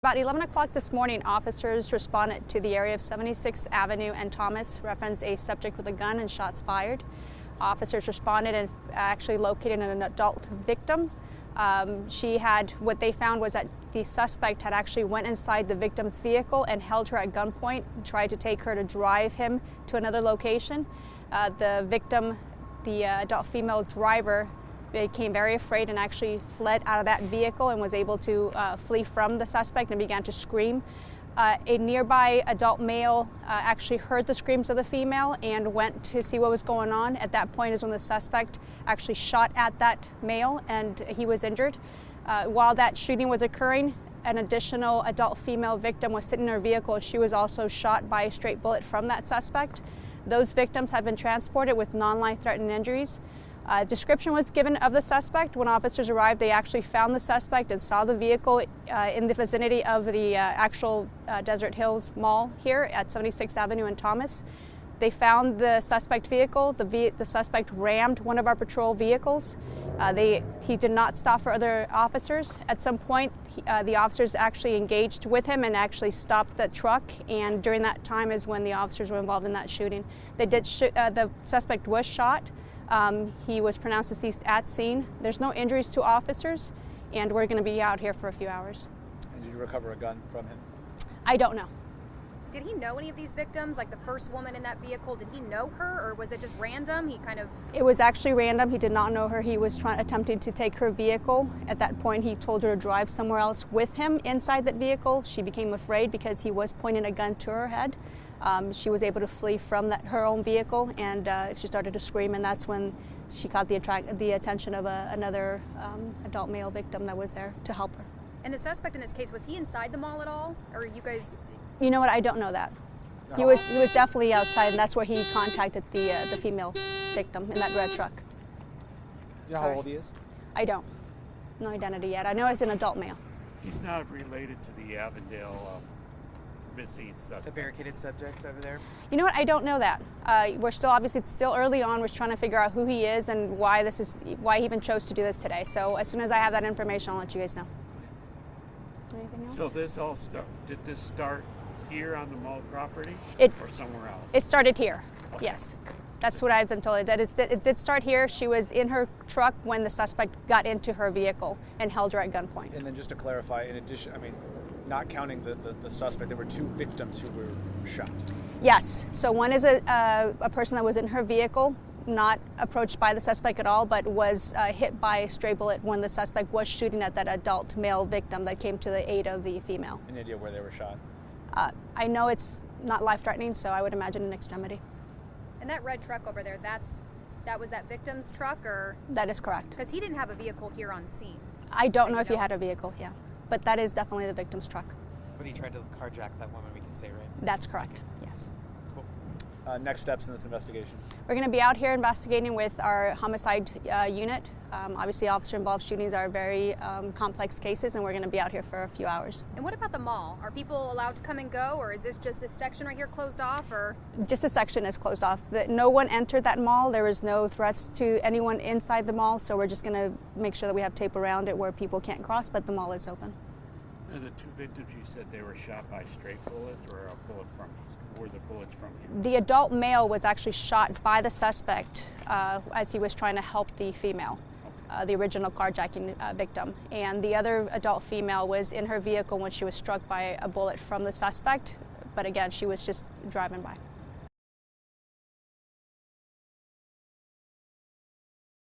About 11 o'clock this morning, officers responded to the area of 76th Avenue and Thomas, referenced a subject with a gun and shots fired. Officers responded and actually located an adult victim. What they found was that the suspect had actually went inside the victim's vehicle and held her at gunpoint and tried to take her to drive him to another location. The victim, the adult female driver, became very afraid and actually fled out of that vehicle and was able to flee from the suspect and began to scream. A nearby adult male actually heard the screams of the female and went to see what was going on. At that point is when the suspect actually shot at that male and he was injured. While that shooting was occurring, an additional adult female victim was sitting in her vehicle and she was also shot by a straight bullet from that suspect. Those victims have been transported with non-life-threatening injuries. Description was given of the suspect. When officers arrived, they actually found the suspect and saw the vehicle in the vicinity of the actual Desert Hills Mall here at 76th Avenue and Thomas. They found the suspect vehicle. The suspect rammed one of our patrol vehicles. He did not stop for other officers. At some point, the officers actually engaged with him and actually stopped the truck, and during that time is when the officers were involved in that shooting. The suspect was shot. He was pronounced deceased at scene. There's no injuries to officers, and we're going to be out here for a few hours. And did you recover a gun from him? I don't know. Did he know any of these victims, like the first woman in that vehicle? Did he know her, or was it just random? It was actually random. He did not know her. He was attempting to take her vehicle. At that point, he told her to drive somewhere else with him inside that vehicle. She became afraid because he was pointing a gun to her head. She was able to flee from her own vehicle, and she started to scream, and that's when she caught the attention of another adult male victim that was there to help her. And the suspect in this case, was he inside the mall at all, or you guys? You know what? I don't know that. No. He was definitely outside, and that's where he contacted the female victim in that red truck. You know how old he is? I don't. No identity yet. I know it's an adult male. He's not related to the Avondale missing suspect. The barricaded subject over there? You know what? I don't know that. We're still, obviously, it's still early on. We're trying to figure out who he is and why he even chose to do this today. So as soon as I have that information, I'll let you guys know. Anything else? So did this start here on the mall property or somewhere else? It started here, okay. Yes. That's what I've been told. It did start here. She was in her truck when the suspect got into her vehicle and held her at gunpoint. And then just to clarify, in addition, not counting the suspect, there were two victims who were shot. Yes. So one is a person that was in her vehicle, not approached by the suspect at all, but was hit by a stray bullet when the suspect was shooting at that adult male victim that came to the aid of the female. Any idea where they were shot? I know it's not life-threatening, so I would imagine an extremity. And that red truck over there, that was that victim's truck, or? That is correct. Because he didn't have a vehicle here on scene. I don't know if he had a vehicle, yeah. But that is definitely the victim's truck. But he tried to carjack that woman, we can say, right? That's correct, yes. Cool. Next steps in this investigation? We're going to be out here investigating with our homicide unit. Obviously, officer-involved shootings are very complex cases, and we're going to be out here for a few hours. And what about the mall? Are people allowed to come and go, or is this just this section right here closed off? Or just a section is closed off. No one entered that mall. There was no threats to anyone inside the mall, so we're just going to make sure that we have tape around it where people can't cross, but the mall is open. And the two victims, you said they were shot by straight bullets or a bullet from? Were the bullets from him? The adult male was actually shot by the suspect as he was trying to help the female. The original carjacking victim. And the other adult female was in her vehicle when she was struck by a bullet from the suspect. But again, she was just driving by.